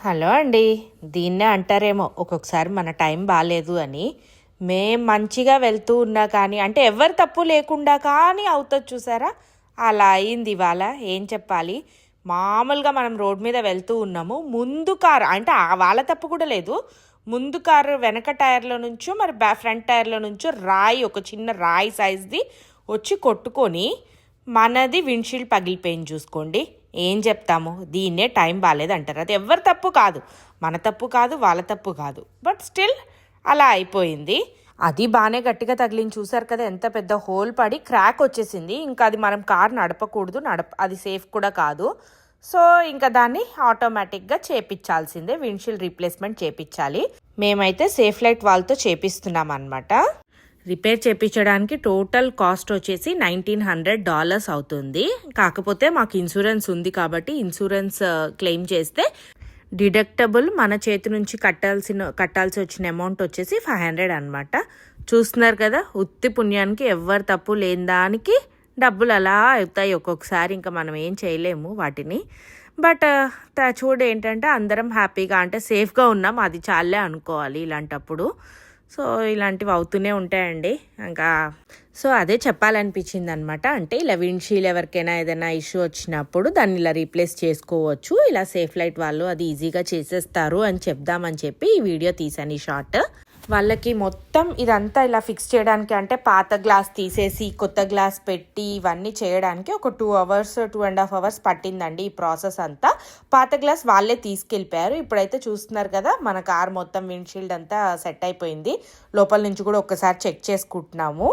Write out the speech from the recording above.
Hello అండి. దీన్నే అంటారేమో ఒక్కొక్కసారి మన టైం బాలేదు అని. మేం మంచిగా వెళ్తూ ఉన్నా కానీ అంటే ఎవరి తప్పు లేకుండా కానీ అవుతది చూసారా? అలా అయింది ఇవాళ. ఏం చెప్పాలి, మామూలుగా మనం రోడ్ మీద వెళ్తూ ఉన్నాము. ముందు కారు అంటే వాళ్ళ తప్పు కూడా లేదు. ముందు కారు వెనక టైర్‌లో నుంచో మరి ఫ్రంట్ టైర్‌లో నుంచో ఒక చిన్న రాయి సైజ్‌ది వచ్చి కొట్టుకొని మనది విండ్‌షీల్డ్ పగిలిపోయింది చూసుకోండి. ఏం చెప్తాము, దీన్నే టైం బాలేదంటారు. అది ఎవరి తప్పు కాదు, మన తప్పు కాదు, వాళ్ళ తప్పు కాదు. బట్ స్టిల్ అలా అయిపోయింది. అది బాగానే గట్టిగా తగిలింది చూసారు కదా, ఎంత పెద్ద హోల్ పడి క్రాక్ వచ్చేసింది. ఇంకా అది మనం కార్ నడపకూడదు, అది సేఫ్ కూడా కాదు. సో ఇంకా దాన్ని ఆటోమేటిక్గా చేపించాల్సిందే, విండ్‌షీల్డ్ రీప్లేస్మెంట్ చేపించాలి. మేమైతే సేఫ్ లైట్ వాళ్ళతో చేపిస్తున్నాం అనమాట. రిపేర్ చేయించడానికి టోటల్ కాస్ట్ వచ్చేసి $1,900 అవుతుంది. కాకపోతే మాకు ఇన్సూరెన్స్ ఉంది కాబట్టి ఇన్సూరెన్స్ క్లెయిమ్ చేస్తే డిడక్టబుల్ మన చేతి నుంచి కట్టాల్సి వచ్చిన అమౌంట్ వచ్చేసి 500 అనమాట. చూస్తున్నారు కదా, ఉత్తి పుణ్యానికి ఎవ్వరు తప్పు లేని దానికి డబ్బులు అలా అవుతాయి ఒక్కొక్కసారి. ఇంకా మనం ఏం చేయలేము వాటిని. బట్ చూడు ఏంటంటే అందరం హ్యాపీగా అంటే సేఫ్గా ఉన్నాం, అది చాలే అనుకోవాలి ఇలాంటప్పుడు. సో ఇలాంటివి అవుతూనే ఉంటాయండి. ఇంకా సో అదే చెప్పాలనిపించింది అనమాట. అంటే ఇలా విండ్‌షీల్డ్ ఎవరికైనా ఏదైనా ఇష్యూ వచ్చినప్పుడు దాన్ని ఇలా రీప్లేస్ చేసుకోవచ్చు, ఇలా సేఫ్ లైట్ వాళ్ళు అది ఈజీగా చేసేస్తారు అని చెప్దామని చెప్పి ఈ వీడియో తీసాను, ఈ షార్ట్. వాళ్ళకి మొత్తం ఇదంతా ఇలా ఫిక్స్ చేయడానికి అంటే పాత గ్లాస్ తీసేసి కొత్త గ్లాస్ పెట్టి ఇవన్నీ చేయడానికి ఒక 2.5 అవర్స్ పట్టిందండి ఈ ప్రాసెస్ అంతా. పాత గ్లాస్ వాళ్ళే తీసుకెళ్ళిపోయారు. ఇప్పుడైతే చూస్తున్నారు కదా, మన కార్ మొత్తం విండ్‌షీల్డ్ అంతా సెట్ అయిపోయింది. లోపల నుంచి కూడా ఒక్కసారి చెక్ చేసుకుంటున్నాము.